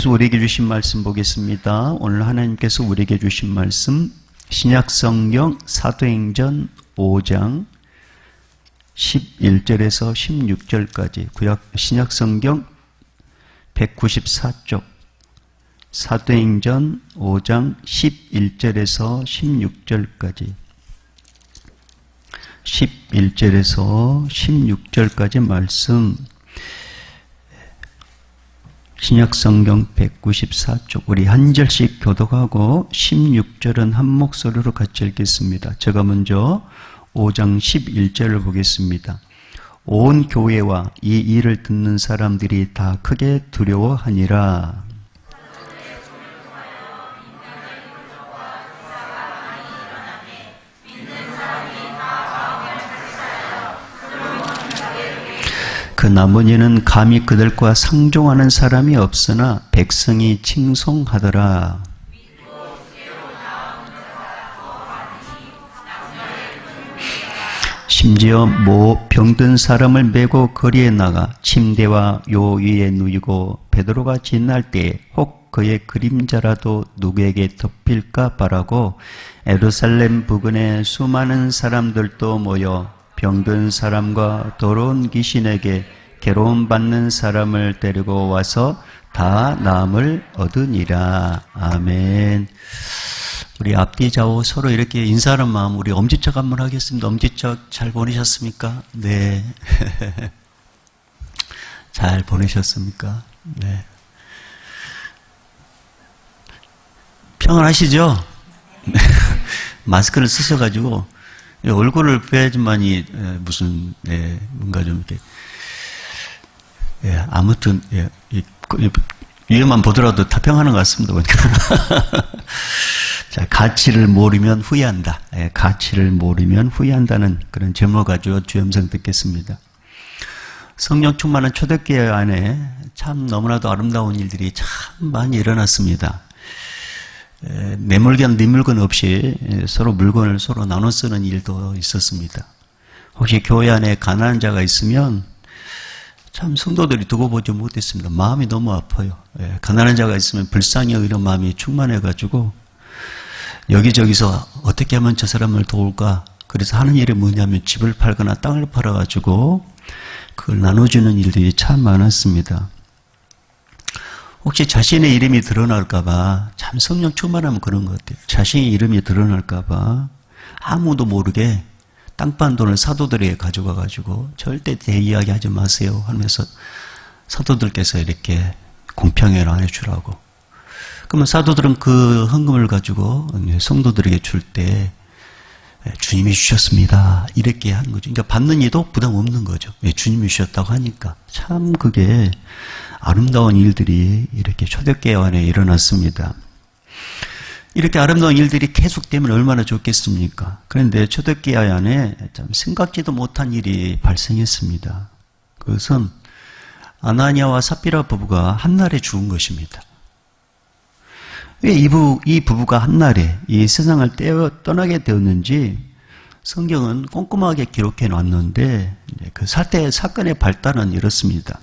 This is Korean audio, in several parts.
하나님께서 우리에게 주신 말씀 보겠습니다. 오늘 하나님께서 우리에게 주신 말씀 신약성경 사도행전 5장 11절에서 16절까지 신약성경 194쪽 사도행전 5장 11절에서 16절까지 11절에서 16절까지 말씀 신약성경 194쪽 우리 한 절씩 교독하고 16절은 한 목소리로 같이 읽겠습니다. 제가 먼저 5장 11절을 보겠습니다. 온 교회와 이 일을 듣는 사람들이 다 크게 두려워하니라. 그 나머지는 감히 그들과 상종하는 사람이 없으나 백성이 칭송하더라. 심지어 병든 사람을 메고 거리에 나가 침대와 요 위에 누이고 베드로가 지날 때에 혹 그의 그림자라도 누구에게 덮일까 바라고 예루살렘 부근에 수많은 사람들도 모여 병든 사람과 더러운 귀신에게 괴로움 받는 사람을 데리고 와서 다 나음을 얻으니라. 아멘. 우리 앞뒤 좌우 서로 이렇게 인사하는 마음 우리 엄지척 한번 하겠습니다. 엄지척 잘 보내셨습니까? 네. 잘 보내셨습니까? 네. 평안하시죠? 마스크를 쓰셔가지고 얼굴을 빼야지만이 무슨 뭔가 좀 이렇게 아무튼 위에만 보더라도 다 평안한 것 같습니다. 자, 가치를 모르면 후회한다. 가치를 모르면 후회한다는 그런 제목을 가지고 주염성 듣겠습니다. 성령 충만한 초대교회 안에 참 너무나도 아름다운 일들이 참 많이 일어났습니다. 내 물건 네 물건 없이 서로 물건을 서로 나눠 쓰는 일도 있었습니다. 혹시 교회 안에 가난한 자가 있으면 참 성도들이 두고 보지 못했습니다. 마음이 너무 아파요. 가난한 자가 있으면 불쌍히 여기는 마음이 충만해가지고 여기저기서 어떻게 하면 저 사람을 도울까. 그래서 하는 일이 뭐냐면 집을 팔거나 땅을 팔아가지고 그걸 나눠주는 일들이 참 많았습니다. 혹시 자신의 이름이 드러날까봐 참 성령 충만하면 그런 것 같아요. 자신의 이름이 드러날까봐 아무도 모르게 땅판 돈을 사도들에게 가져가가지고 절대 대이야기하지 마세요 하면서 사도들께서 이렇게 공평하게 나눠주라고. 그러면 사도들은 그 헌금을 가지고 성도들에게 줄 때 주님이 주셨습니다 이렇게 하는 거죠. 그러니까 받는 이도 부담 없는 거죠. 주님이 주셨다고 하니까. 참 그게 아름다운 일들이 이렇게 초대교회 안에 일어났습니다. 이렇게 아름다운 일들이 계속되면 얼마나 좋겠습니까? 그런데 초대교회 안에 참 생각지도 못한 일이 발생했습니다. 그것은 아나니아와 삽비라 부부가 한날에 죽은 것입니다. 왜 이 부부가 한날에 이 세상을 떠나게 되었는지 성경은 꼼꼼하게 기록해 놨는데 그 사건의 발단은 이렇습니다.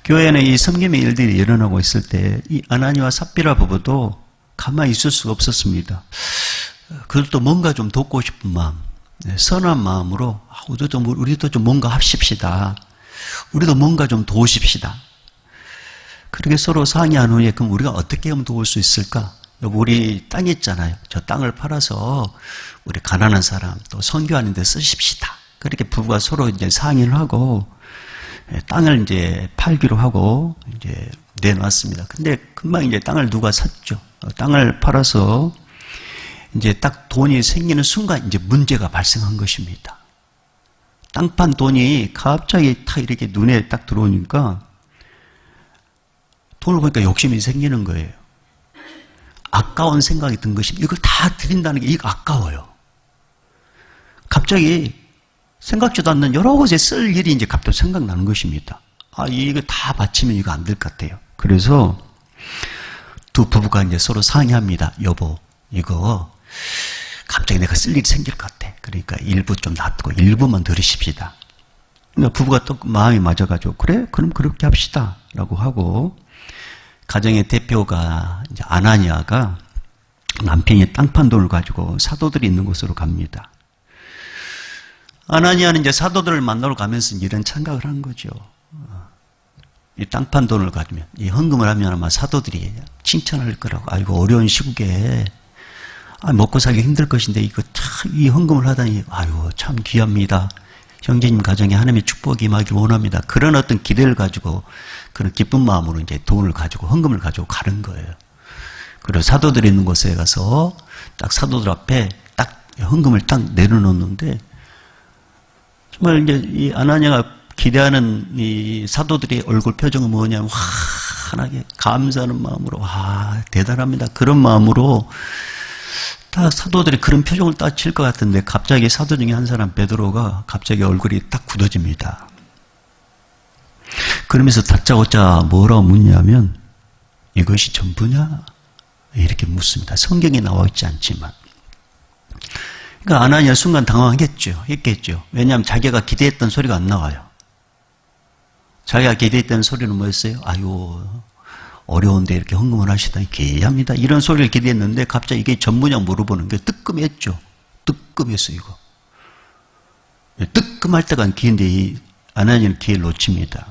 교회 안에 이 섬김의 일들이 일어나고 있을 때 이 아나니아와 삽비라 부부도 가만히 있을 수가 없었습니다. 그들도 뭔가 좀 돕고 싶은 마음, 선한 마음으로 우리도 좀 뭔가 합십시다. 우리도 뭔가 좀 도우십시다. 그렇게 서로 상의한 후에 그럼 우리가 어떻게 하면 도울 수 있을까? 여기 우리 땅 있잖아요. 저 땅을 팔아서 우리 가난한 사람 또 선교하는 데 쓰십시다. 그렇게 부부가 서로 이제 상의를 하고 땅을 이제 팔기로 하고 이제 내놨습니다. 근데 금방 이제 땅을 누가 샀죠. 땅을 팔아서 이제 딱 돈이 생기는 순간 이제 문제가 발생한 것입니다. 땅 판 돈이 갑자기 딱 이렇게 눈에 딱 들어오니까 돈을 보니까 욕심이 생기는 거예요. 아까운 생각이 든 것입니다. 이걸 다 드린다는 게 이거 아까워요. 갑자기 생각지도 않는 여러 곳에 쓸 일이 이제 갑자기 생각나는 것입니다. 이거 다 바치면 이거 안 될 것 같아요. 그래서 두 부부가 이제 서로 상의합니다. 여보, 이거 갑자기 내가 쓸 일이 생길 것 같아. 그러니까 일부 좀 놔두고 일부만 들으십시다. 그러니까 부부가 또 마음이 맞아가지고 그래? 그럼 그렇게 합시다. 라고 하고 가정의 대표가 이제 아나니아가 남편이 땅 판 돈을 가지고 사도들이 있는 곳으로 갑니다. 아나니아는 이제 사도들을 만나러 가면서 이런 생각을 한 거죠. 이 땅 판 돈을 가지면, 이 헌금을 하면 아마 사도들이 칭찬할 거라고. 아이고, 어려운 시국에 먹고 살기 힘들 것인데 이거 참, 이 헌금을 하다니, 아이고, 참 귀합니다. 형제님 가정에 하나님의 축복이 임하기를 원합니다. 그런 어떤 기대를 가지고 그런 기쁜 마음으로 이제 돈을 가지고 헌금을 가지고 가는 거예요. 그리고 사도들이 있는 곳에 가서 딱 사도들 앞에 딱 헌금을 딱 내려놓는데 정말 이제 이 아나니아가 기대하는 이 사도들의 얼굴 표정은 뭐냐면 환하게 감사하는 마음으로 와 대단합니다. 그런 마음으로 딱 사도들이 그런 표정을 딱 칠 것 같은데 갑자기 사도 중에 한 사람 베드로가 갑자기 얼굴이 딱 굳어집니다. 그러면서 다짜고짜 뭐라고 묻냐면 이것이 전부냐? 이렇게 묻습니다. 성경에 나와 있지 않지만. 그러니까 아나니아 순간 당황했겠죠. 왜냐하면 자기가 기대했던 소리가 안 나와요. 자기가 기대했던 소리는 뭐였어요? 아유 어려운데 이렇게 헌금을 하시다니 기이합니다. 이런 소리를 기대했는데 갑자기 이게 전부냐 물어보는 게 뜨끔했죠. 뜨끔했어요. 이거. 뜨끔할 때가 기회인데 이 아나니아는 기회를 놓칩니다.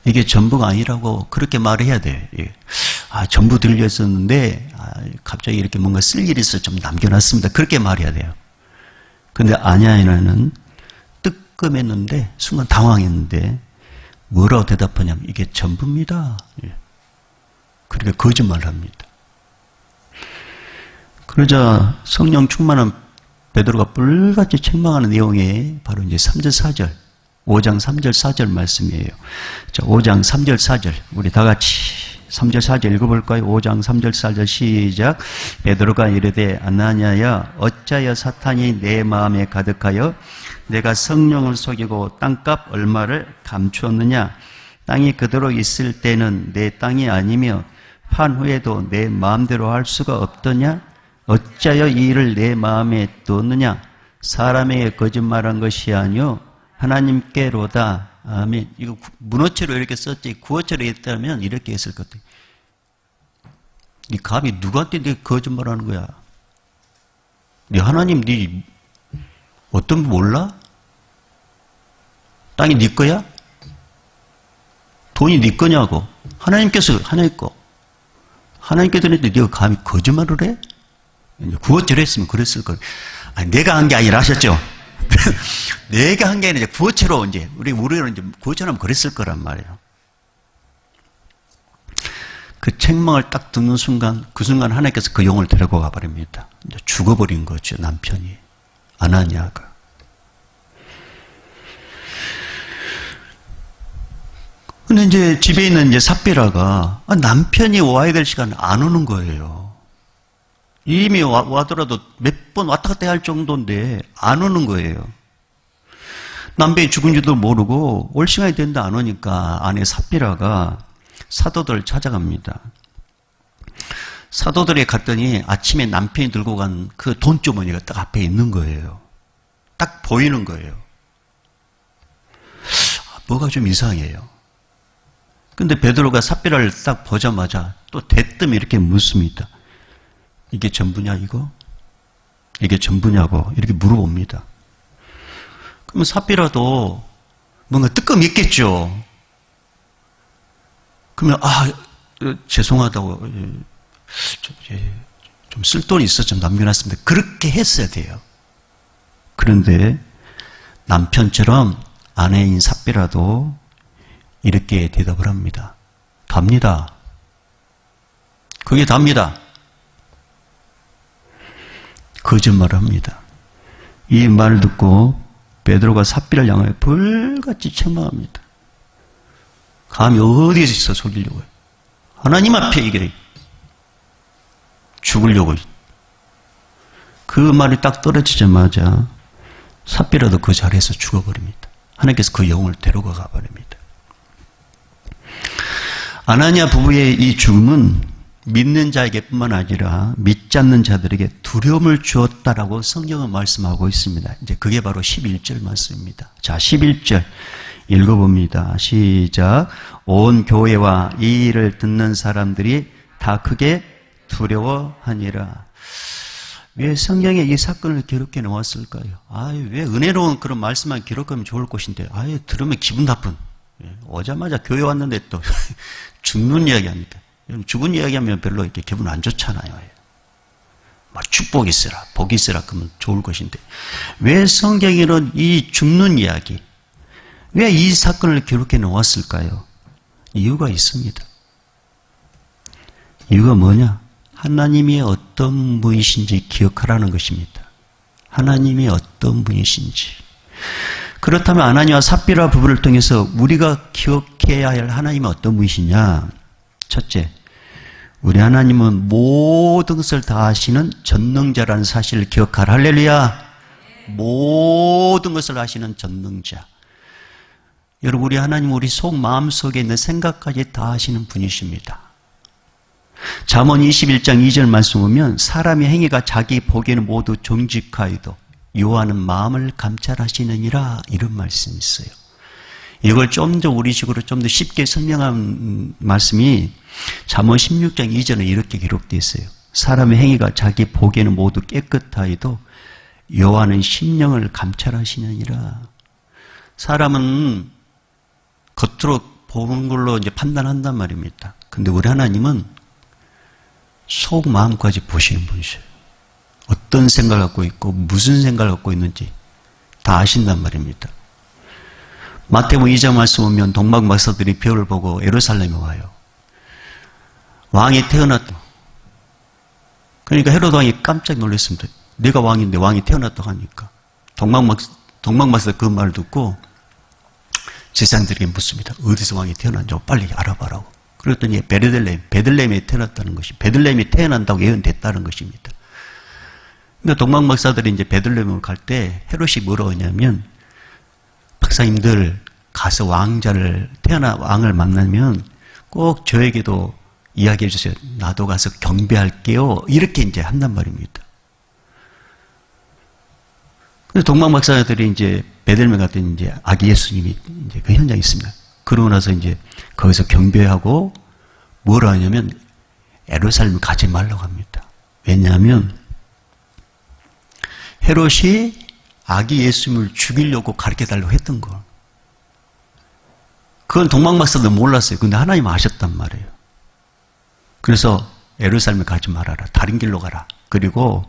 이게 전부가 아니라고 그렇게 말해야 돼요. 전부 들렸었는데 갑자기 이렇게 뭔가 쓸 일이 있어서 좀 남겨놨습니다. 그렇게 말해야 돼요. 근데 아나니아는 뜨끔했는데 순간 당황했는데 뭐라고 대답하냐면 이게 전부입니다. 그렇게 거짓말을 합니다. 그러자 성령 충만한 베드로가 불같이 책망하는 내용이 바로 이제 3절 4절 5장 3절 4절 말씀이에요. 자, 5장 3절 4절 우리 다 같이 3절 4절 읽어볼까요? 5장 3절 4절 시작. 베드로가 이르되 아나니아야 어찌하여 사탄이 내 마음에 가득하여 내가 성령을 속이고 땅값 얼마를 감추었느냐? 땅이 그대로 있을 때는 내 땅이 아니며 판 후에도 내 마음대로 할 수가 없더냐? 어찌하여 이 일을 내 마음에 두었느냐? 사람에게 거짓말한 것이 아니요 하나님께로다. 아멘. 이거 문어체로 이렇게 썼지 구어체로 했다면 이렇게 했을 것 같아요. 이 감히 누구한테 내 거짓말하는 거야? 네 하나님 네 어떤 분 몰라? 땅이 네 거야? 돈이 네 거냐고. 하나님께서 하나님 거. 하나님께서 했는데 네가 감히 거짓말을 해? 구어체로 했으면 그랬을 거예요. 아니, 내가 한 게 아니라 하셨죠? 내가 한 게 아니라 구어체로 이제 우리는 이제 구어체로 하면 그랬을 거란 말이에요. 그 책망을 딱 듣는 순간 그 순간 하나님께서 그 영을 데리고 가버립니다. 이제 죽어버린 거죠 남편이 아나니아가. 근데 이제 집에 있는 이제 삽비라가 남편이 와야 될 시간에 안 오는 거예요. 이미 와더라도 몇 번 왔다 갔다 할 정도인데 안 오는 거예요. 남편이 죽은지도 모르고 올 시간이 됐는데 안 오니까 아내 삽비라가 사도들을 찾아갑니다. 사도들에 갔더니 아침에 남편이 들고 간 그 돈주머니가 딱 앞에 있는 거예요. 딱 보이는 거예요. 뭐가 좀 이상해요. 근데 베드로가 삽비라를 딱 보자마자 또 대뜸 이렇게 묻습니다. 이게 전부냐 이거? 이게 전부냐고 이렇게 물어봅니다. 그러면 삽비라도 뭔가 뜨끔했겠죠. 그러면 죄송하다고 좀 쓸 돈이 있어 좀 남겨놨습니다. 그렇게 했어야 돼요. 그런데 남편처럼 아내인 삽비라도 이렇게 대답을 합니다. 답니다. 그게 답니다. 거짓말을 합니다. 이 말을 듣고 베드로가 삽비를 향하여 불같이 책망합니다. 감히 어디서 속이려고 해요. 하나님 앞에 이게 죽으려고. 그 말이 딱 떨어지자마자 삽비라도 그 자리에서 죽어버립니다. 하나님께서 그 영을 데려가 가버립니다. 아나니아 부부의 이 죽음은 믿는 자에게뿐만 아니라 믿지 않는 자들에게 두려움을 주었다라고 성경은 말씀하고 있습니다. 이제 그게 바로 11절 말씀입니다. 자, 11절 읽어봅니다. 시작. 온 교회와 이 일을 듣는 사람들이 다 크게 두려워하니라. 왜 성경에 이 사건을 기록해 놓았을까요? 왜 은혜로운 그런 말씀만 기록하면 좋을 것인데, 들으면 기분 나쁜. 오자마자 교회 왔는데 또 죽는 이야기 합니까? 죽은 이야기하면 별로 이렇게 기분 안 좋잖아요. 막 축복이 있으라, 복이 있으라 그러면 좋을 것인데, 왜 성경에는 이 죽는 이야기, 왜 이 사건을 기록해 놓았을까요? 이유가 있습니다. 이유가 뭐냐? 하나님이 어떤 분이신지 기억하라는 것입니다. 하나님이 어떤 분이신지. 그렇다면 아나니와 삽비라 부부를 통해서 우리가 기억해야 할 하나님은 어떤 분이시냐? 첫째, 우리 하나님은 모든 것을 다 아시는 전능자라는 사실을 기억하라. 할렐루야. 모든 것을 아시는 전능자. 여러분, 우리 하나님은 우리 속 마음속에 있는 생각까지 다 아시는 분이십니다. 잠언 21장 2절 말씀 보면 사람의 행위가 자기 보기에는 모두 정직하여도 여호와는 마음을 감찰하시느니라, 이런 말씀이 있어요. 이걸 좀 더 우리식으로 좀 더 쉽게 설명한 말씀이 잠언 16장 2절에 이렇게 기록되어 있어요. 사람의 행위가 자기 보기에는 모두 깨끗하여도 여호와는 심령을 감찰하시느니라. 사람은 겉으로 보는 걸로 이제 판단한단 말입니다. 근데 우리 하나님은 속 마음까지 보시는 분이셔요. 어떤 생각을 갖고 있고 무슨 생각을 갖고 있는지 다 아신단 말입니다. 마태복음 2장 말씀 보면 동방 박사들이 별을 보고 예루살렘에 와요. 왕이 태어났다. 그러니까 헤로드 왕이 깜짝 놀랐습니다. 내가 왕인데 왕이 태어났다고 하니까. 동방 박사 그 말을 듣고 제사장들에게 묻습니다. 어디서 왕이 태어난지 빨리 알아봐라고. 그랬더니 베들레헴에 태어났다는 것이, 베들레헴이 태어난다고 예언됐다는 것입니다. 그러니까 동방 박사들이 이제 베들레헴을 갈 때 헤롯이 뭐라고 하냐면, 박사님들 가서 왕을 만나면 꼭 저에게도 이야기해 주세요. 나도 가서 경배할게요. 이렇게 이제 한단 말입니다. 그래서 동방 박사들이 이제 베들레헴 갔더니 이제 아기 예수님이 이제 그 현장에 있습니다. 그러고 나서 이제 거기서 경배하고 뭐라 하냐면 예루살렘을 가지 말라고 합니다. 왜냐하면 헤롯이 아기 예수님을 죽이려고 가르쳐달라고 했던 거. 그건 동방 박사도 몰랐어요. 근데 하나님 아셨단 말이에요. 그래서 예루살렘에 가지 말아라. 다른 길로 가라. 그리고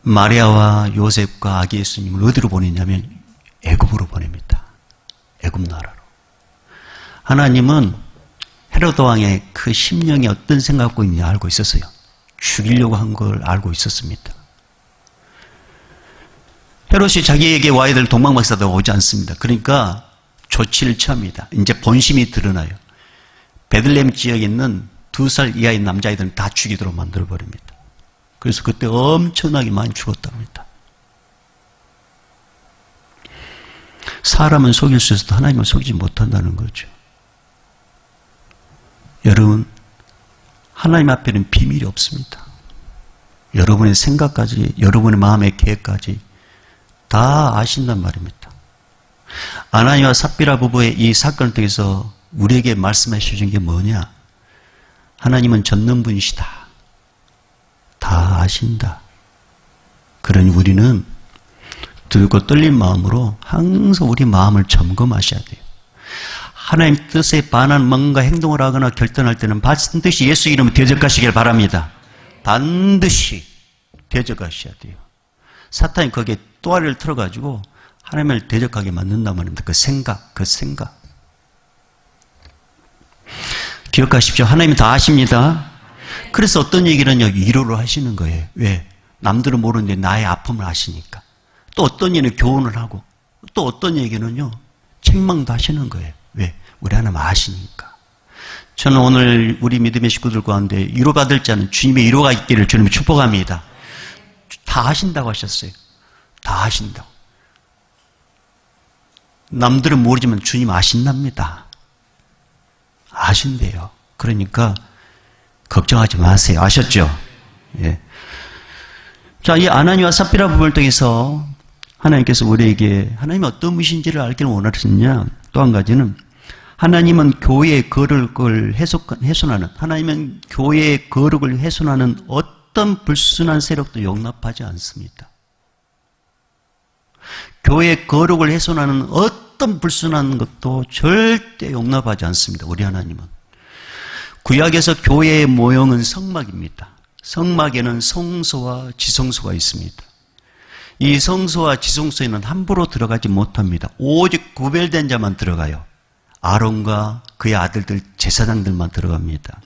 마리아와 요셉과 아기 예수님을 어디로 보내냐면 애굽으로 보냅니다. 애굽 나라로. 하나님은 헤로드 왕의 그 심령이 어떤 생각을 갖고 있는지 알고 있었어요. 죽이려고 한 걸 알고 있었습니다. 헤롯이 자기에게 와야 될 동방 박사도 오지 않습니다. 그러니까 조치를 취합니다. 이제 본심이 드러나요. 베들레헴 지역에 있는 2살 이하의 남자아이들은 다 죽이도록 만들어버립니다. 그래서 그때 엄청나게 많이 죽었답니다. 사람은 속일 수 있어도 하나님은 속이지 못한다는 거죠. 여러분, 하나님 앞에는 비밀이 없습니다. 여러분의 생각까지, 여러분의 마음의 계획까지 다 아신단 말입니다. 아나니와 삽비라 부부의 이 사건을 통해서 우리에게 말씀해 주신 게 뭐냐? 하나님은 전능분이시다. 다 아신다. 그러니 우리는 들고 떨린 마음으로 항상 우리 마음을 점검하셔야 돼요. 하나님 뜻에 반한 뭔가 행동을 하거나 결단할 때는 반드시 예수 이름을 대적하시길 바랍니다. 반드시 대적하셔야 돼요. 사탄이 거기에 또아리를 틀어가지고 하나님을 대적하게 만든단 말입니다. 그 생각. 기억하십시오. 하나님이 다 아십니다. 그래서 어떤 얘기는요, 위로를 하시는 거예요. 왜? 남들은 모르는데 나의 아픔을 아시니까. 또 어떤 얘기는 교훈을 하고, 또 어떤 얘기는요, 책망도 하시는 거예요. 왜? 우리 하나님 아시니까. 저는 오늘 우리 믿음의 식구들 가운데 위로받을 자는 주님의 위로가 있기를 주님을 축복합니다. 다 아신다고 하셨어요. 다 아신다고. 남들은 모르지만 주님 아신답니다. 아신대요. 그러니까 걱정하지 마세요. 아셨죠? 예. 자, 이 아나니와 삽비라 부부를 통해서 하나님께서 우리에게 하나님이 어떤 분이신지를 알기를 원하시느냐. 또 한 가지는 하나님은 교회의 거룩을 훼손하는, 하나님은 교회의 거룩을 훼손하는 어떤 불순한 세력도 용납하지 않습니다. 교회의 거룩을 훼손하는 어떤 불순한 것도 절대 용납하지 않습니다. 우리 하나님은. 구약에서 교회의 모형은 성막입니다. 성막에는 성소와 지성소가 있습니다. 이 성소와 지성소에는 함부로 들어가지 못합니다. 오직 구별된 자만 들어가요. 아론과 그의 아들들, 제사장들만 들어갑니다.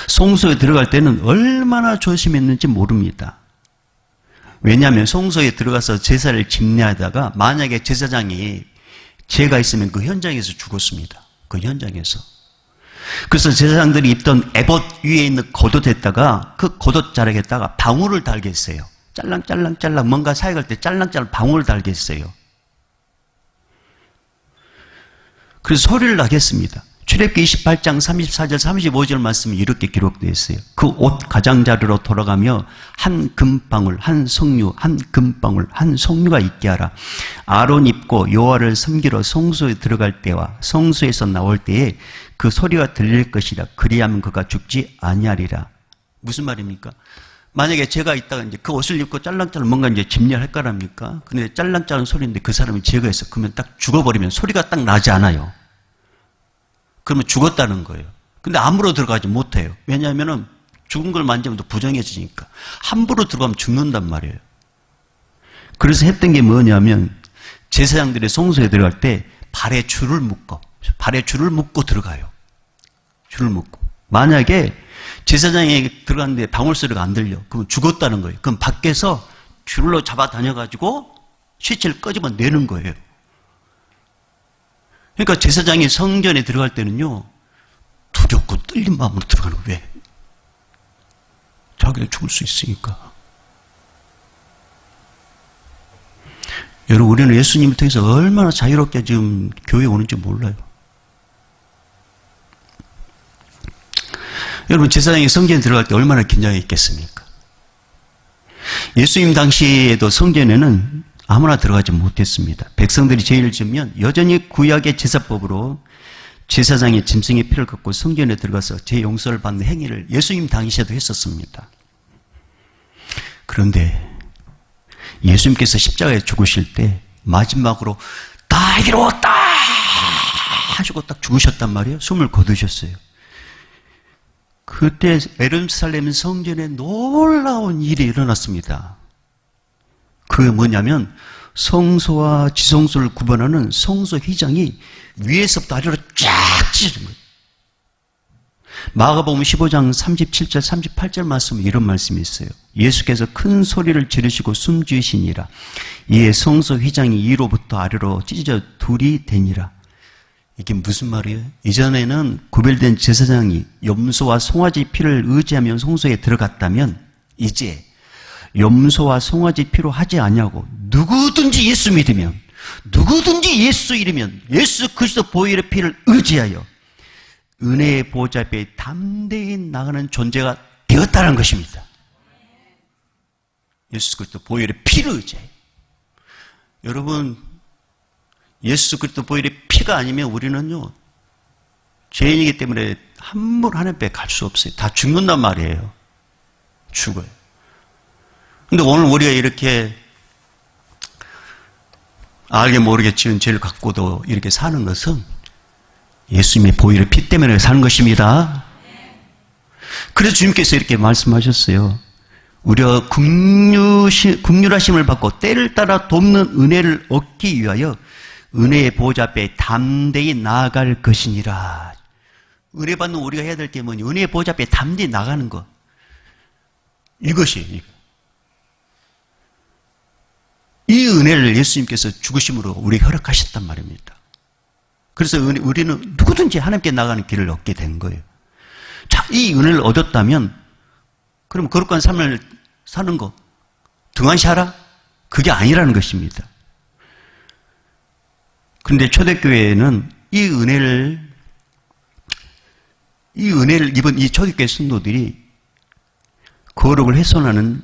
성소에 들어갈 때는 얼마나 조심했는지 모릅니다. 왜냐하면 성소에 들어가서 제사를 집례하다가 만약에 제사장이 죄가 있으면 그 현장에서 죽었습니다. 그 현장에서. 그래서 제사장들이 입던 에봇 위에 있는 겉옷에다가 그 겉옷 자락에다가 방울을 달게 했어요. 짤랑짤랑짤랑 뭔가 사역할 때 짤랑짤랑 방울을 달게 했어요. 그래서 소리를 나겠습니다. 출애굽기 28장 34절 35절 말씀이 이렇게 기록되어 있어요. 그 옷 가장자리로 돌아가며 한 금방울 한 석류 한 금방울 한 석류가 있게 하라. 아론 입고 여호와를 섬기러 성소에 들어갈 때와 성소에서 나올 때에 그 소리가 들릴 것이라. 그리하면 그가 죽지 아니하리라. 무슨 말입니까? 만약에 제가 있다가 이제 그 옷을 입고 짤랑짤랑 뭔가 이제 집례할 거랍니까? 근데 짤랑짤랑 소리인데 그 사람이 죄가 있어. 그러면 딱 죽어버리면 소리가 딱 나지 않아요. 그러면 죽었다는 거예요. 근데 함부로 들어가지 못해요. 왜냐하면 죽은 걸 만지면 또 부정해지니까. 함부로 들어가면 죽는단 말이에요. 그래서 했던 게 뭐냐면 제사장들의 성소에 들어갈 때 발에 줄을 묶고 들어가요. 줄을 묶고. 만약에 제사장이 들어갔는데 방울 소리가 안 들려. 그럼 죽었다는 거예요. 그럼 밖에서 줄로 잡아 다녀가지고 스위치를 꺼지면 내는 거예요. 그러니까 제사장이 성전에 들어갈 때는요, 두렵고 떨린 마음으로 들어가는 거예요. 왜? 자기가 죽을 수 있으니까. 여러분, 우리는 예수님을 통해서 얼마나 자유롭게 지금 교회에 오는지 몰라요. 여러분, 제사장이 성전에 들어갈 때 얼마나 긴장했겠습니까? 예수님 당시에도 성전에는 아무나 들어가지 못했습니다. 백성들이 죄를 지으면 여전히 구약의 제사법으로 제사장이 짐승의 피를 걷고 성전에 들어가서 죄 용서를 받는 행위를 예수님 당시에도 했었습니다. 그런데 예수님께서 십자가에 죽으실 때 마지막으로 다 이루었다 하시고 딱 죽으셨단 말이에요. 숨을 거두셨어요. 그때 예루살렘 성전에 놀라운 일이 일어났습니다. 그게 뭐냐면 성소와 지성소를 구분하는 성소 휘장이 위에서부터 아래로 쫙 찢어진 거예요. 마가복음 15장 37절 38절 말씀에 이런 말씀이 있어요. 예수께서 큰 소리를 지르시고 숨지으시니라. 이에 성소 휘장이 위로부터 아래로 찢어져 둘이 되니라. 이게 무슨 말이에요? 이전에는 구별된 제사장이 염소와 송아지 피를 의지하며 성소에 들어갔다면 이제 염소와 송아지 피로 하지 아니하고 누구든지 예수 믿으면, 누구든지 예수 이르면 예수 그리스도 보혈의 피를 의지하여 은혜의 보좌 앞에 담대히 나가는 존재가 되었다는 것입니다. 예수 그리스도 보혈의 피를 의지해요. 여러분, 예수 그리스도 보혈의 피가 아니면 우리는요, 죄인이기 때문에 함부로 하나님 앞에 갈 수 없어요. 다 죽는단 말이에요. 죽어요. 근데 오늘 우리가 이렇게 알게 모르게 지은 죄를 갖고도 이렇게 사는 것은 예수님의 보혈의 피 때문에 사는 것입니다. 그래서 주님께서 이렇게 말씀하셨어요. 우리가 긍휼하심을 받고 때를 따라 돕는 은혜를 얻기 위하여 은혜의 보좌 앞에 담대히 나아갈 것이니라. 은혜 받는 우리가 해야 될 게 뭐니? 은혜의 보좌 앞에 담대히 나가는 것. 이것이에요. 이 은혜를 예수님께서 죽으심으로 우리에게 허락하셨단 말입니다. 그래서 우리는 누구든지 하나님께 나가는 길을 얻게 된 거예요. 자, 이 은혜를 얻었다면 그럼 거룩한 삶을 사는 거 등한시하라? 그게 아니라는 것입니다. 그런데 초대교회에는 이 은혜를 입은 이 초대교회 성도들이 거룩을 훼손하는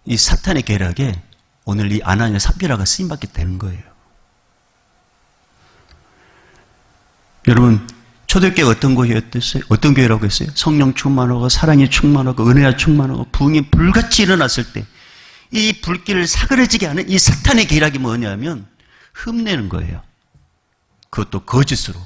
이 사탄의 계략에 오늘 이 아나니아 삽비라가 쓰임받게 되는 거예요. 여러분, 초대교회가 어떤 교회였어요? 어떤 교회라고 했어요? 성령 충만하고 사랑이 충만하고 은혜가 충만하고 부흥이 불같이 일어났을 때 이 불길을 사그러지게 하는 이 사탄의 계략이 뭐냐면 흠내는 거예요. 그것도 거짓으로.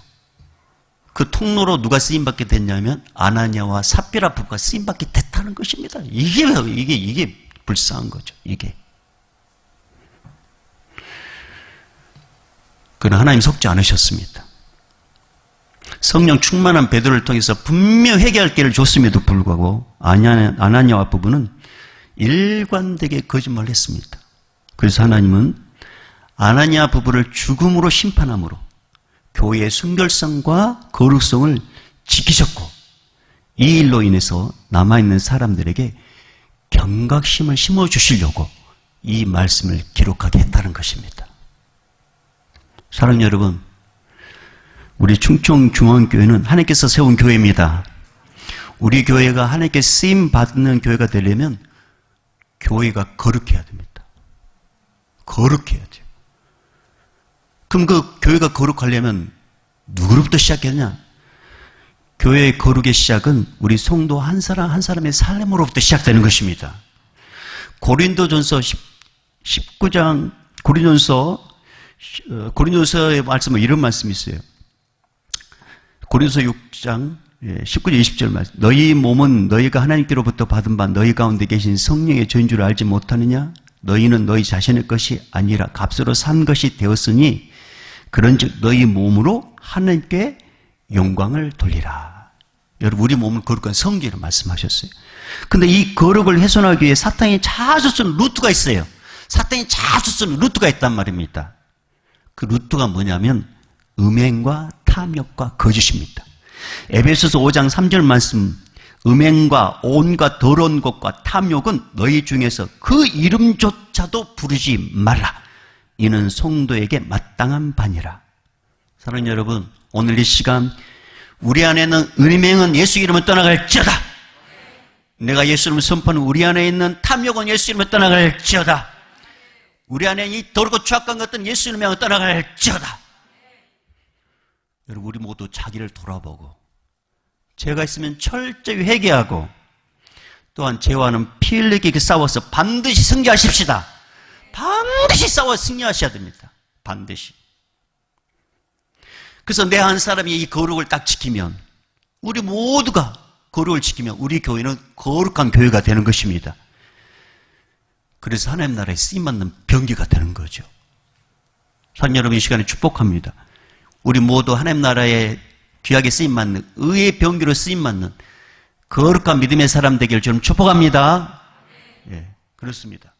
그 통로로 누가 쓰임받게 됐냐면 아나니아와 삽비라 부부가 쓰임받게 됐다는 것입니다. 이게 불쌍한 거죠. 이게. 그러나 하나님 속지 않으셨습니다. 성령 충만한 베드로를 통해서 분명 회개할 길을 줬음에도 불구하고 아나니아와 부부는 일관되게 거짓말을 했습니다. 그래서 하나님은 아나니아 부부를 죽음으로 심판함으로 교회의 순결성과 거룩성을 지키셨고 이 일로 인해서 남아있는 사람들에게 경각심을 심어주시려고 이 말씀을 기록하게 했다는 것입니다. 사랑하는 여러분, 우리 충청중앙교회는 하나님께서 세운 교회입니다. 우리 교회가 하나님께 쓰임받는 교회가 되려면 교회가 거룩해야 됩니다. 거룩해야 돼요. 그럼 그 교회가 거룩하려면 누구로부터 시작했냐? 교회의 거룩의 시작은 우리 성도 한 사람 한 사람의 삶으로부터 시작되는 것입니다. 고린도전서 19장 고린도서의 말씀은 이런 말씀이 있어요. 고린도서 6장 19절 20절 말씀. 너희 몸은 너희가 하나님께로부터 받은 바 너희 가운데 계신 성령의 저인 줄 알지 못하느냐? 너희는 너희 자신의 것이 아니라 값으로 산 것이 되었으니 그런즉 너희 몸으로 하나님께 영광을 돌리라. 여러분, 우리 몸은 거룩한 성기로 말씀하셨어요. 근데 이 거룩을 훼손하기 위해 사탄이 자주 쓰는 루트가 있어요. 사탄이 자주 쓰는 루트가 있단 말입니다. 그 루트가 뭐냐면 음행과 탐욕과 거짓입니다. 에베소서 5장 3절 말씀, 음행과 온갖 더러운 것과 탐욕은 너희 중에서 그 이름조차도 부르지 말라. 이는 성도에게 마땅한 바니라. 사랑하는 여러분, 오늘 이 시간 우리 안에는 음행은 예수 이름을 떠나갈지어다. 내가 예수 이름을 선포하는 우리 안에 있는 탐욕은 예수 이름을 떠나갈지어다. 우리 안에 이 더럽고 추악한 것들은 예수 이름을 떠나갈지어다. 여러분, 우리 모두 자기를 돌아보고 죄가 있으면 철저히 회개하고 또한 죄와는 피 흘리게 싸워서 반드시 승리하십시다. 반드시 싸워 승리하셔야 됩니다. 반드시. 그래서 내 한 사람이 이 거룩을 딱 지키면, 우리 모두가 거룩을 지키면 우리 교회는 거룩한 교회가 되는 것입니다. 그래서 하나님 나라에 쓰임받는 병기가 되는 거죠. 사랑하는 여러분, 이 시간에 축복합니다. 우리 모두 하나님 나라에 귀하게 쓰임받는, 의의 병기로 쓰임받는 거룩한 믿음의 사람 되기를 저는 축복합니다. 예, 그렇습니다.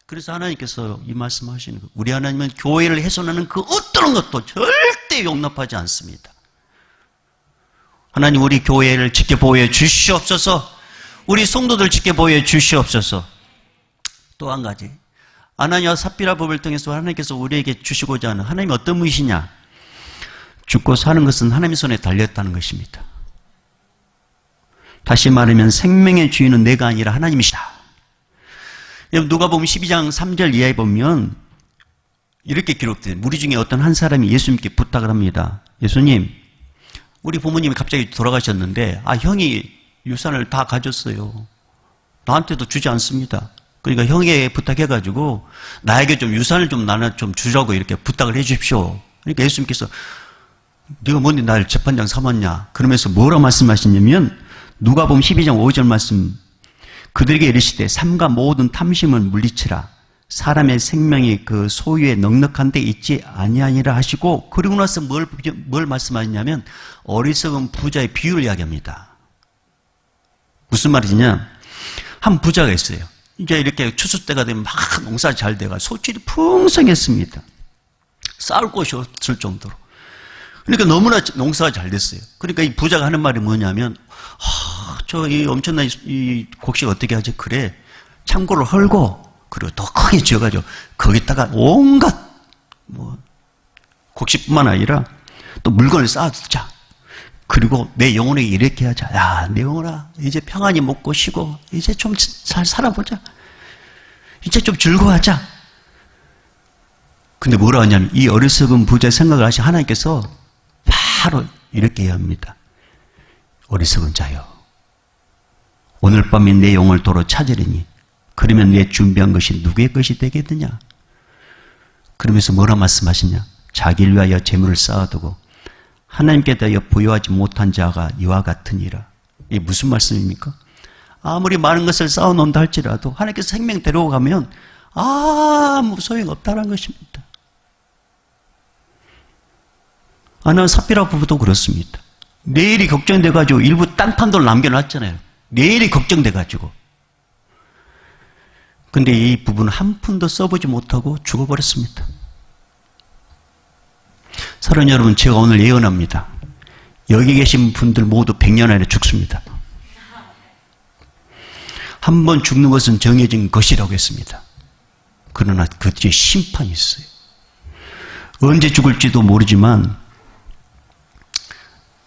그래서 하나님께서 이 말씀하시는 거, 우리 하나님은 교회를 훼손하는 그 어떤 것도 절대 용납하지 않습니다. 하나님, 우리 교회를 지켜보여 주시옵소서. 우리 성도들 지켜보여 주시옵소서. 또 한 가지, 아나니아와 삽비라 부부를 통해서 하나님께서 우리에게 주시고자 하는 하나님이 어떤 분이시냐? 죽고 사는 것은 하나님의 손에 달렸다는 것입니다. 다시 말하면 생명의 주인은 내가 아니라 하나님이시다. 누가복음 12장 3절 이하에 보면 이렇게 기록돼요. 우리 중에 어떤 한 사람이 예수님께 부탁을 합니다. 예수님, 우리 부모님이 갑자기 돌아가셨는데 형이 유산을 다 가졌어요. 나한테도 주지 않습니다. 그러니까 형에게 부탁해가지고 나에게 좀 유산을 좀 나눠 좀 주라고 이렇게 부탁을 해 주십시오. 그러니까 예수님께서 네가 뭔데 날 재판장 삼았냐? 그러면서 뭐라고 말씀하시냐면 누가복음 12장 5절 말씀, 그들에게 이르시되 삼가 모든 탐심을 물리치라. 사람의 생명이 그 소유에 넉넉한 데 있지 아니하니라 하시고, 그리고 나서 뭘 말씀하시냐면 어리석은 부자의 비유를 이야기합니다. 무슨 말이냐? 한 부자가 있어요. 이제 이렇게 추수 때가 되면 막 농사 잘 돼가 소출이 풍성했습니다. 쌓을 곳이 없을 정도로. 그러니까 너무나 농사가 잘 됐어요. 그러니까 이 부자가 하는 말이 뭐냐면, 저 이 엄청난 이 곡식 어떻게 하지? 그래, 창고를 헐고 그리고 더 크게 지어가지고 거기다가 온갖 곡식뿐만 아니라 또 물건을 쌓아두자. 그리고 내 영혼에게 이렇게 하자. 야, 내 영혼아, 이제 평안히 먹고 쉬고 이제 좀 잘 살아보자. 이제 좀 즐거워하자. 근데 뭐라 하냐면 이 어리석은 부자의 생각을 하시 하나님께서 바로 이렇게 해야 합니다. 어리석은 자여, 오늘 밤에 내 영혼을 도로 찾으리니 그러면 내 준비한 것이 누구의 것이 되겠느냐. 그러면서 뭐라 말씀하시냐. 자기를 위하여 재물을 쌓아두고 하나님께 대하여 부여하지 못한 자가 이와 같으니라. 이게 무슨 말씀입니까? 아무리 많은 것을 쌓아놓는다 할지라도 하나님께서 생명 데리고 가면 아무 소용없다는 것입니다. 아나 삽비라 부부도 그렇습니다. 내일이 걱정돼가지고 일부 땅 판도를 남겨놨잖아요. 내일이 걱정돼가지고. 근데 이 부부는 한 푼도 써보지 못하고 죽어버렸습니다. 사랑하는 여러분, 제가 오늘 예언합니다. 여기 계신 분들 모두 100년 안에 죽습니다. 한 번 죽는 것은 정해진 것이라고 했습니다. 그러나 그 뒤에 심판이 있어요. 언제 죽을지도 모르지만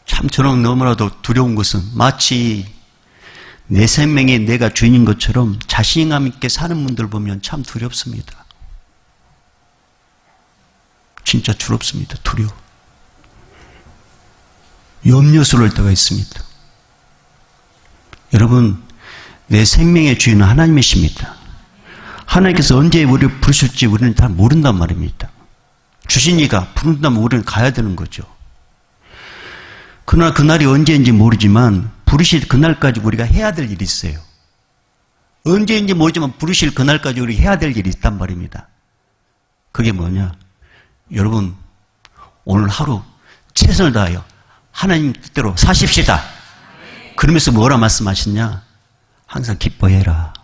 참 저는 너무나도 두려운 것은 마치 내 생명에 내가 주인인 것처럼 자신감 있게 사는 분들 보면 참 두렵습니다. 진짜 두렵습니다. 두려워. 염려스러울 때가 있습니다. 여러분, 내 생명의 주인은 하나님이십니다. 하나님께서 언제 우리를 부르실지 우리는 다 모른단 말입니다. 주신 이가 부른다면 우리는 가야 되는 거죠. 그러나 그날이 언제인지 모르지만 부르실 그날까지 우리가 해야 될 일이 있어요. 언제인지 모르지만 부르실 그날까지 우리가 해야 될 일이 있단 말입니다. 그게 뭐냐? 여러분, 오늘 하루 최선을 다하여 하나님 뜻대로 사십시다. 그러면서 뭐라 말씀하시냐? 항상 기뻐해라.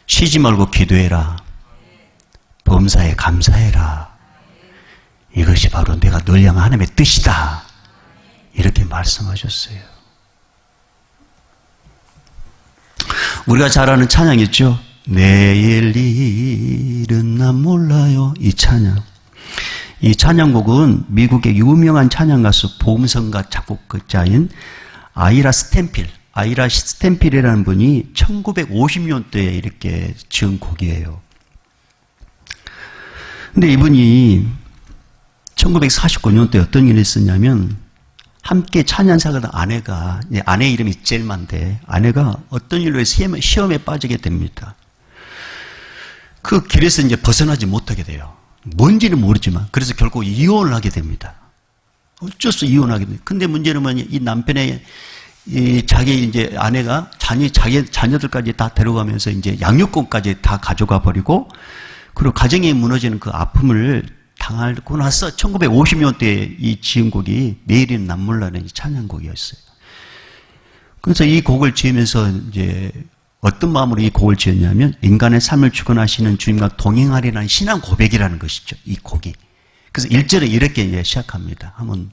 쉬지 말고 기도해라. 범사에 감사해라. 이것이 바로 내가 널 향한 하나님의 뜻이다. 이렇게 말씀하셨어요. 우리가 잘 아는 찬양 있죠? 내일 일은 난 몰라요. 이 찬양. 이 찬양곡은 미국의 유명한 찬양 가수 보험성가 작곡자인 아이라 스탠필이라는 분이 1950년대에 이렇게 지은 곡이에요. 근데 이분이 1949년도에 어떤 일이 있었냐면 함께 찬양사가던 아내가, 아내 이름이 젤마인데 아내가 어떤 일로 시험에 빠지게 됩니다. 그 길에서 이제 벗어나지 못하게 돼요. 뭔지는 모르지만. 그래서 결국 이혼을 하게 됩니다. 어쩔 수 이혼하게 됩니다. 근데 문제는 뭐냐, 이 남편의 자기 이제 아내가 자기 자녀들까지 다 데려가면서 이제 양육권까지 다 가져가 버리고, 그리고 가정이 무너지는 그 아픔을 당하고 나서 1950년대에 이 지은 곡이 내일은 난 몰라는 찬양곡이었어요. 그래서 이 곡을 지으면서 이제 어떤 마음으로 이 곡을 지었냐면 인간의 삶을 주관하시는 주님과 동행하리라는 신앙 고백이라는 것이죠. 이 곡이. 그래서 1절에 이렇게 이제 시작합니다. 한번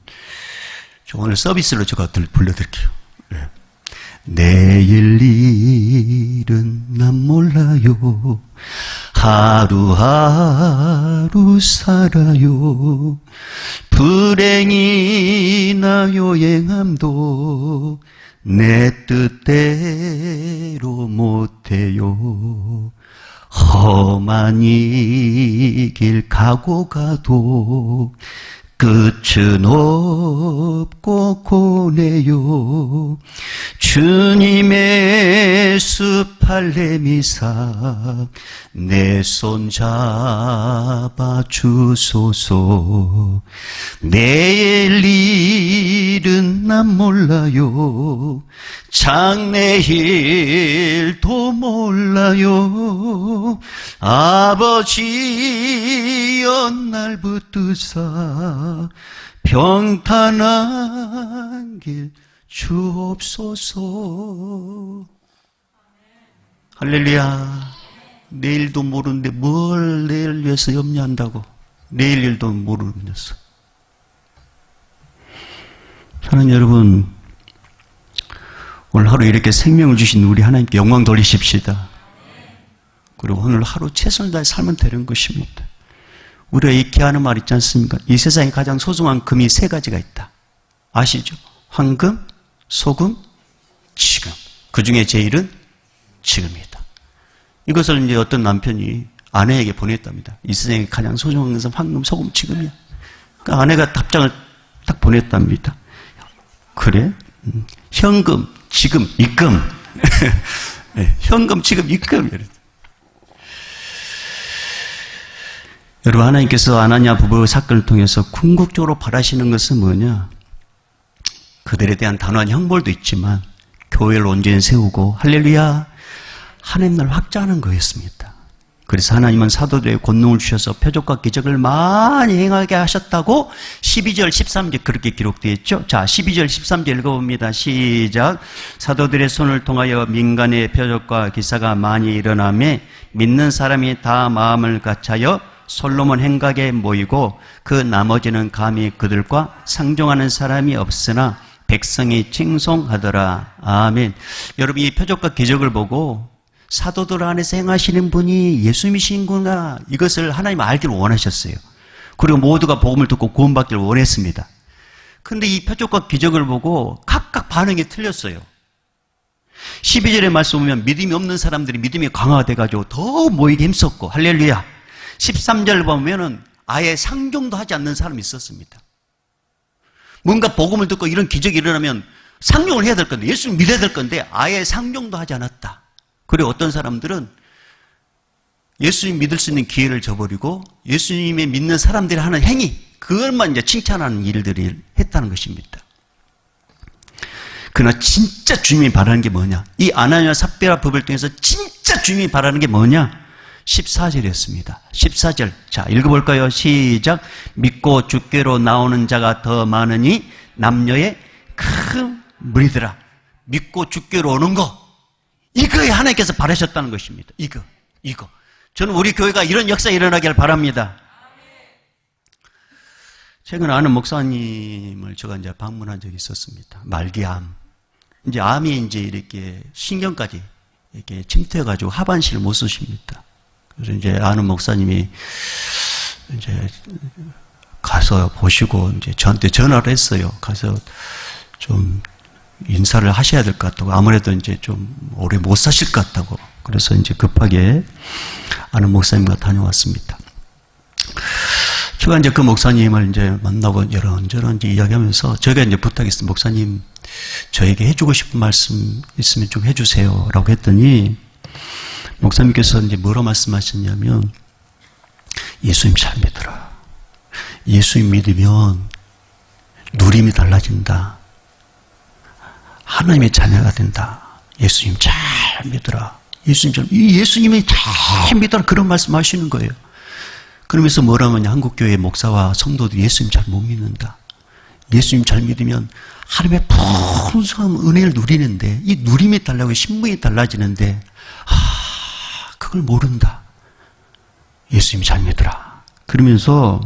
오늘 서비스로 제가 불러드릴게요. 네. 내일 일은 난 몰라요. 하루하루 살아요. 불행이나 요행함도 내 뜻대로 못해요. 험한 이 길 가고 가도 끝은 없고 고뇌요. 주님의 수팔레미사 내 손 잡아 주소서. 내일 일은 난 몰라요. 장래일도 몰라요. 아버지여 날 붙드사 평탄한 길 주옵소서. 할렐루야. 내일도 모르는데 뭘 내일 위해서 염려한다고. 내일 일도 모르면서. 사랑하는 여러분, 오늘 하루 이렇게 생명을 주신 우리 하나님께 영광 돌리십시다. 그리고 오늘 하루 최선을 다해 살면 되는 것입니다. 우리가 익히 하는 말 있지 않습니까? 이 세상에 가장 소중한 금이 3가지가 있다. 아시죠? 황금, 소금, 지금. 그 중에 제일은 지금이다. 이것을 이제 어떤 남편이 아내에게 보냈답니다. 이 세상에 가장 소중한 것은 황금, 소금, 지금이야. 그러니까 아내가 답장을 딱 보냈답니다. 그래? 현금, 지금, 입금. 네, 현금, 지금, 입금. 여러분, 하나님께서 아나니아 부부 사건을 통해서 궁극적으로 바라시는 것은 뭐냐? 그들에 대한 단호한 형벌도 있지만 교회를 온전히 세우고 할렐루야 하나님 나라를 확장하는 거였습니다. 그래서 하나님은 사도들에게 권능을 주셔서 표적과 기적을 많이 행하게 하셨다고 12절 13절 그렇게 기록되어 있죠. 자, 12절 13절 읽어봅니다. 시작. 사도들의 손을 통하여 민간의 표적과 기사가 많이 일어나매 믿는 사람이 다 마음을 같이하여 솔로몬 행각에 모이고 그 나머지는 감히 그들과 상종하는 사람이 없으나 백성이 칭송하더라. 아멘. 여러분, 이 표적과 기적을 보고 사도들 안에서 행하시는 분이 예수님이신구나, 이것을 하나님 알기를 원하셨어요. 그리고 모두가 복음을 듣고 구원받기를 원했습니다. 그런데 이 표적과 기적을 보고 각각 반응이 틀렸어요. 12절의 말씀 보면 믿음이 없는 사람들이 믿음이 강화돼가지고 더 모이기 힘썼고 할렐루야. 13절 보면은 아예 상종도 하지 않는 사람이 있었습니다. 뭔가 복음을 듣고 이런 기적이 일어나면 상종을 해야 될 건데, 예수를 믿어야 될 건데 아예 상종도 하지 않았다. 그리고 어떤 사람들은 예수님 믿을 수 있는 기회를 저버리고 예수님의 믿는 사람들이 하는 행위, 그것만 이제 칭찬하는 일들을 했다는 것입니다. 그러나 진짜 주님이 바라는 게 뭐냐? 이 아나니아 삽비라 법을 통해서 진짜 주님이 바라는 게 뭐냐? 14절이었습니다. 14절. 자, 읽어볼까요? 시작. 믿고 주께로 나오는 자가 더 많으니 남녀의 큰 무리더라. 믿고 주께로 오는 거. 이거에 하나님께서 바라셨다는 것입니다. 이거. 저는 우리 교회가 이런 역사가 일어나기를 바랍니다. 최근에 아는 목사님을 제가 이제 방문한 적이 있었습니다. 말기암. 이제 암이 이제 이렇게 신경까지 이렇게 침투해가지고 하반신을 못 쓰십니다. 그래서 이제 아는 목사님이 이제 가서 보시고 이제 저한테 전화를 했어요. 가서 좀 인사를 하셔야 될 것 같다고. 아무래도 이제 좀 오래 못 사실 것 같다고. 그래서 이제 급하게 아는 목사님과 다녀왔습니다. 제가 이제 그 목사님을 이제 만나고 이런저런 이제 이야기하면서 제가 이제 부탁했습니다. 목사님, 저에게 해주고 싶은 말씀 있으면 좀 해주세요. 라고 했더니 목사님께서 이제 뭐라고 말씀하셨냐면, 예수님 잘 믿어라. 예수님 믿으면 누림이 달라진다. 하나님의 자녀가 된다. 예수님 잘 믿어라. 예수님이 잘 믿어라. 그런 말씀 하시는 거예요. 그러면서 뭐라고 하냐, 한국교회 목사와 성도들이 예수님 잘 못 믿는다. 예수님 잘 믿으면 하나님의 풍성한 은혜를 누리는데, 이 누림이 달라고 신분이 달라지는데, 그걸 모른다. 예수님 잘 믿어라. 그러면서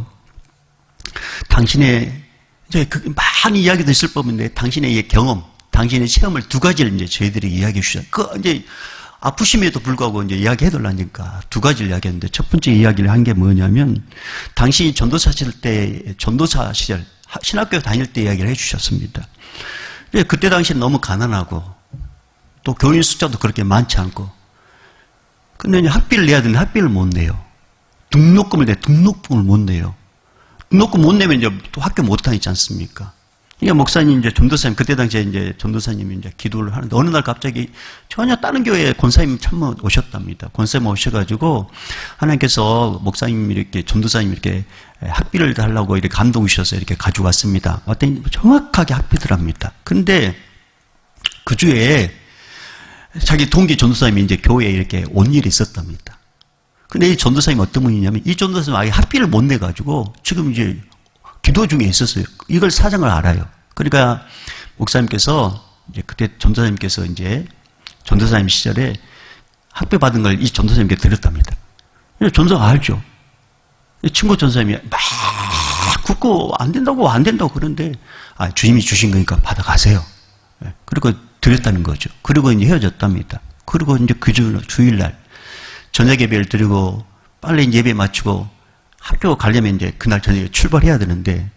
당신의 이제 많은 이야기도 있을 법인데, 당신의 경험, 당신의 체험을 두 가지를 이제 저희들이 이야기해 주셨어요. 이제 아프심에도 불구하고 이제 이야기해 달라니까 두 가지를 이야기했는데, 첫 번째 이야기를 한 게 뭐냐면, 당신이 전도사 시절, 신학교 다닐 때 이야기를 해 주셨습니다. 그때 당시에 너무 가난하고, 또 교인 숫자도 그렇게 많지 않고, 근데 이제 학비를 내야 되는데 학비를 못 내요. 등록금을 못 내요. 등록금 못 내면 이제 또 학교 못 다니지 않습니까? 그러니까 목사님, 이제 전도사님, 그때 당시에 이제 전도사님이 이제 기도를 하는데, 어느 날 갑자기 전혀 다른 교회에 권사님 참모 오셨답니다. 권사님 오셔가지고, 하나님께서 목사님 이렇게, 전도사님 이렇게 학비를 달라고 이렇게 감동 주셔서 이렇게 가져왔습니다. 왔더니 정확하게 학비더랍니다. 근데 그 주에 자기 동기 전도사님이 이제 교회에 이렇게 온 일이 있었답니다. 근데 이 전도사님이 어떤 분이냐면, 이 전도사님이 아예 학비를 못 내가지고 지금 이제 기도 중에 있었어요. 이걸 사정을 알아요. 그러니까 목사님께서 이제 그때 전도사님께서 이제 전도사님 시절에 학비 받은 걸 이 전도사님께 드렸답니다. 전도사 알죠. 친구 전도사님이 막 굳고 안 된다고 그러는데, 주님이 주신 거니까 받아가세요. 그리고 드렸다는 거죠. 그리고 이제 헤어졌답니다. 그리고 이제 그 주일날 저녁 예배를 드리고 빨리 예배 마치고 학교 가려면 이제 그날 저녁에 출발해야 되는데,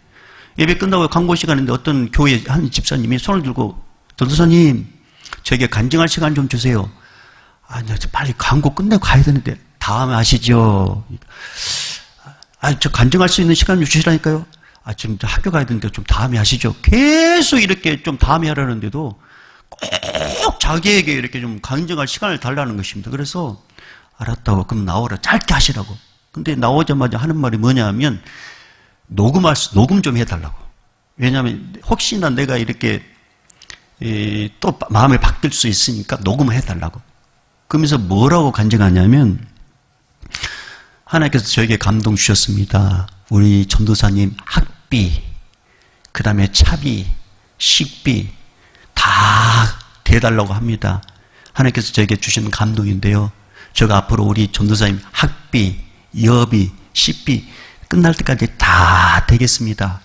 예배 끝나고 광고 시간인데 어떤 교회 한 집사님이 손을 들고, 전도사님, 저에게 간증할 시간 좀 주세요. 아니, 빨리 광고 끝내고 가야 되는데, 다음에 하시죠. 저 간증할 수 있는 시간 주시라니까요. 지금 학교 가야 되는데 좀 다음에 하시죠. 계속 이렇게 좀 다음에 하라는데도 꼭 자기에게 이렇게 좀 간증할 시간을 달라는 것입니다. 그래서, 알았다고, 그럼 나오라. 짧게 하시라고. 근데 나오자마자 하는 말이 뭐냐 하면, 녹음 좀 해달라고. 왜냐하면, 혹시나 내가 이렇게, 또 마음이 바뀔 수 있으니까 녹음을 해달라고. 그러면서 뭐라고 간증하냐면, 하나님께서 저에게 감동 주셨습니다. 우리 전도사님 학비, 그 다음에 차비, 식비 다 대달라고 합니다. 하나님께서 저에게 주신 감동인데요. 제가 앞으로 우리 전도사님 학비, 여비, 식비 끝날 때까지 다 되겠습니다.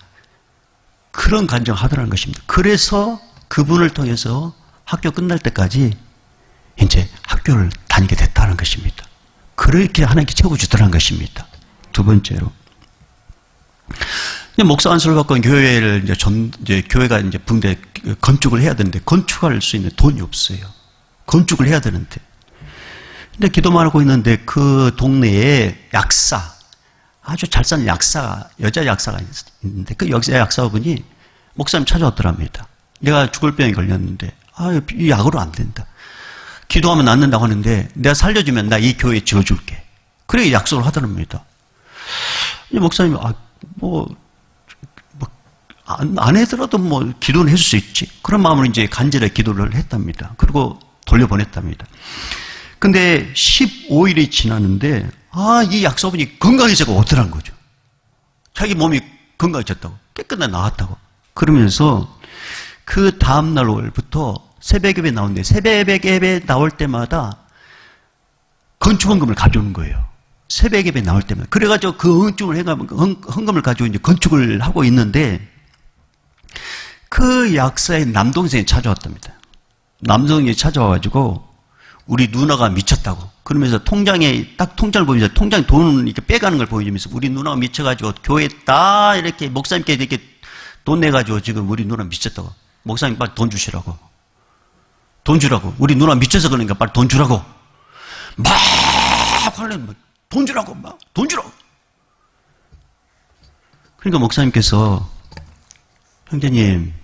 그런 간증하더라는 것입니다. 그래서 그분을 통해서 학교 끝날 때까지 이제 학교를 다니게 됐다는 것입니다. 그렇게 하나님께 채워주더라는 것입니다. 두 번째로. 목사 안수를 받고 교회를 이제 교회가 이제 붕대 건축을 해야 되는데 건축할 수 있는 돈이 없어요. 건축을 해야 되는데. 근데 기도만 하고 있는데 그 동네에 약사, 아주 잘 사는 약사, 여자 약사가 있는데 그 여자 약사분이 목사님 찾아왔더랍니다. 내가 죽을 병에 걸렸는데, 이 약으로 안 된다. 기도하면 낫는다고 하는데 내가 살려주면 나 이 교회에 지어줄게. 그렇게 약속을 하더랍니다. 이 목사님이 안 해더라도 기도는 해줄 수 있지. 그런 마음으로 이제 간절히 기도를 했답니다. 그리고 돌려보냈답니다. 근데 15일이 지났는데 이 약사분이 건강해지고 어떠란 거죠. 자기 몸이 건강해졌다고. 깨끗하게 나왔다고. 그러면서 그 다음날부터 새벽 예배 나오는데 새벽 예배 나올 때마다 건축헌금을 가져오는 거예요. 새벽 예배 나올 때마다. 그래가지고 그 헌금을 가지고 이제 건축을 하고 있는데 그 약사의 남동생이 찾아왔답니다. 남동생이 찾아와가지고 우리 누나가 미쳤다고. 그러면서 통장에 딱 통장을 보면서 통장에 돈을 이렇게 빼가는 걸 보여주면서 우리 누나가 미쳐가지고 교회에 다 이렇게 목사님께 이렇게 돈 내가지고 지금 우리 누나 미쳤다고. 목사님 빨리 돈 주시라고. 돈 주라고. 우리 누나 미쳐서 그러니까 빨리 돈 주라고. 막 하려면 돈 주라고. 막 돈 주라고. 그러니까 목사님께서 형제님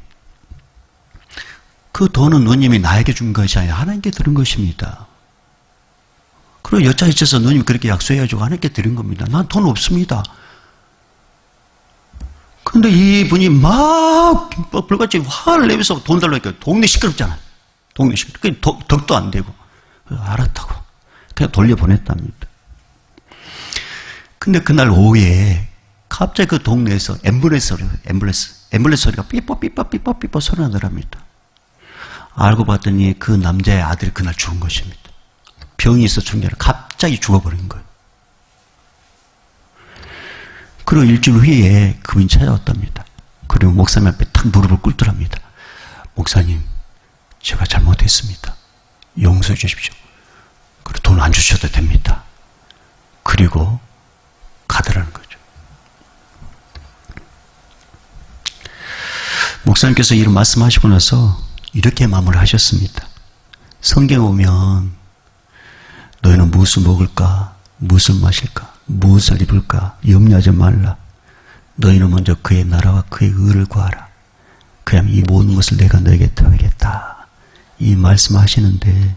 그 돈은 누님이 나에게 준 것이 아니라 하나님께 드린 것입니다. 그리고 여자 있어서 누님이 그렇게 약속해가지고 하나님께 드린 겁니다. 난 돈 없습니다. 근데 이분이 막 불같이 화를 내면서 돈 달라니까 동네 시끄럽잖아요. 동네 시끄럽고 덕도 안 되고. 알았다고. 그냥 돌려보냈답니다. 근데 그날 오후에 갑자기 그 동네에서 앰뷸런스 소리가 삐뽀 소리 나더랍니다. 알고 봤더니 그 남자의 아들이 그날 죽은 것입니다. 병이 있어 죽은 게 아니라 갑자기 죽어버린 거예요. 그리고 일주일 후에 그분이 찾아왔답니다. 그리고 목사님 앞에 탁 무릎을 꿇더랍니다. 목사님, 제가 잘못했습니다. 용서해 주십시오. 그리고 돈 안 주셔도 됩니다. 그리고 가더라는 거죠. 목사님께서 이런 말씀하시고 나서 이렇게 마무리하셨습니다. 성경에 오면 너희는 무엇을 먹을까? 무엇을 마실까? 무엇을 입을까? 염려하지 말라. 너희는 먼저 그의 나라와 그의 의를 구하라. 그럼 이 모든 것을 내가 너에게 더하겠다. 이 말씀하시는데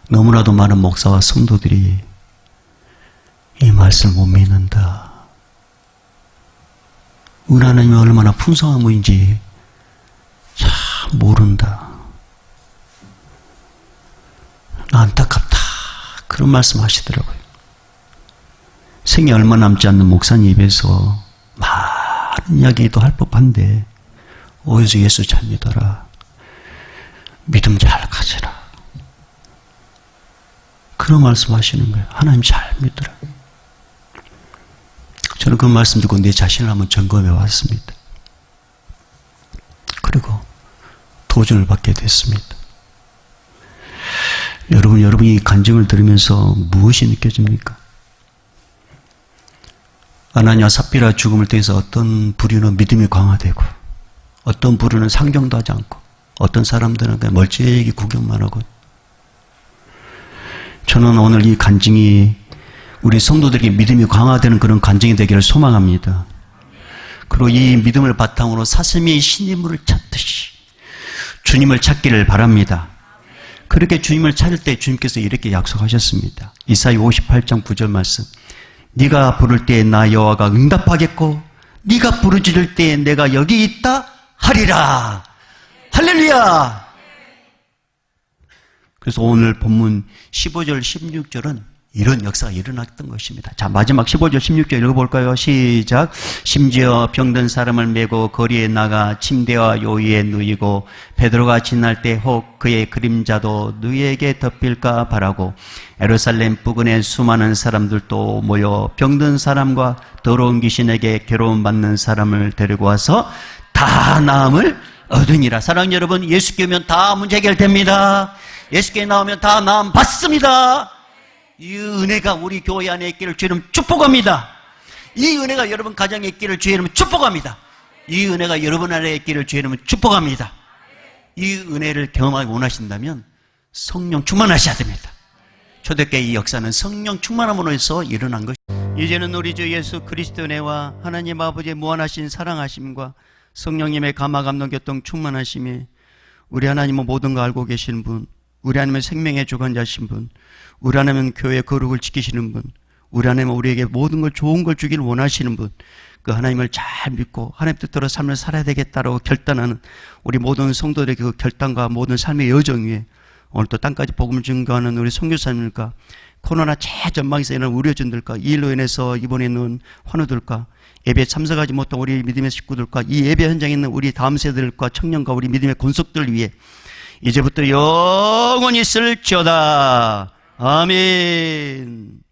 너무나도 많은 목사와 성도들이 이 말씀을 못 믿는다. 우리 하나님이 얼마나 풍성한 분인지 참 모른다. 안타깝다. 그런 말씀 하시더라고요. 생이 얼마 남지 않는 목사님 입에서 많은 이야기도 할 법한데 오히려 예수 잘 믿어라. 믿음 잘 가져라. 그런 말씀 하시는 거예요. 하나님 잘 믿어라. 저는 그 말씀 듣고 내 자신을 한번 점검해 왔습니다. 그리고 도전을 받게 됐습니다. 여러분이 간증을 들으면서 무엇이 느껴집니까? 아나니와 삽비라 죽음을 통해서 어떤 부류는 믿음이 강화되고 어떤 부류는 상경도 하지 않고 어떤 사람들은 그냥 멀찍이 구경만 하고 저는 오늘 이 간증이 우리 성도들에게 믿음이 강화되는 그런 간증이 되기를 소망합니다. 그리고 이 믿음을 바탕으로 사슴이 신임을 찾듯이 주님을 찾기를 바랍니다. 그렇게 주님을 찾을 때 주님께서 이렇게 약속하셨습니다. 이사야 58장 9절 말씀. 네가 부를 때에 나 여호와가 응답하겠고 네가 부르짖을 때에 내가 여기 있다 하리라. 할렐루야. 그래서 오늘 본문 15절 16절은 이런 역사가 일어났던 것입니다. 자, 마지막 15절 16절 읽어볼까요? 시작. 심지어 병든 사람을 메고 거리에 나가 침대와 요위에 누이고 베드로가 지날 때 혹 그의 그림자도 누이에게 덮일까 바라고 예루살렘 부근에 수많은 사람들도 모여 병든 사람과 더러운 귀신에게 괴로움 받는 사람을 데리고 와서 다 나음을 얻으니라. 사랑하는 여러분, 예수께 오면 다 문제 해결됩니다. 예수께 나오면 다 나음 받습니다. 이 은혜가 우리 교회 안에 있기를 주의 이름 축복합니다. 이 은혜가 여러분 가정에 있기를 주의 이름 축복합니다. 이 은혜가 여러분 안에 있기를 주의 이름 축복합니다. 이 은혜를 경험하기 원하신다면 성령 충만하셔야 됩니다. 초대교회 이 역사는 성령 충만함으로 해서 일어난 것입니다. 이제는 우리 주 예수 그리스도 은혜와 하나님 아버지의 무한하신 사랑하심과 성령님의 감화 감동 교통 충만하심이 우리 하나님은 모든 거 알고 계시는 분, 우리 하나님은 생명의 주관자신 분, 우리 하나님은 교회의 거룩을 지키시는 분, 우리 하나님은 우리에게 모든 걸 좋은 걸 주기를 원하시는 분, 그 하나님을 잘 믿고 하나님 뜻대로 삶을 살아야 되겠다라고 결단하는 우리 모든 성도들의 그 결단과 모든 삶의 여정 위에 오늘 또 땅까지 복음을 증거하는 우리 선교사님들과 코로나 최전방에서 일어난 우려진들과 이 일로 인해서 이번에 있는 환우들과 예배에 참석하지 못한 우리 믿음의 식구들과 이 예배 현장에 있는 우리 다음 세대들과 청년과 우리 믿음의 권속들 위해 이제부터 영원히 있을지어다. 아멘.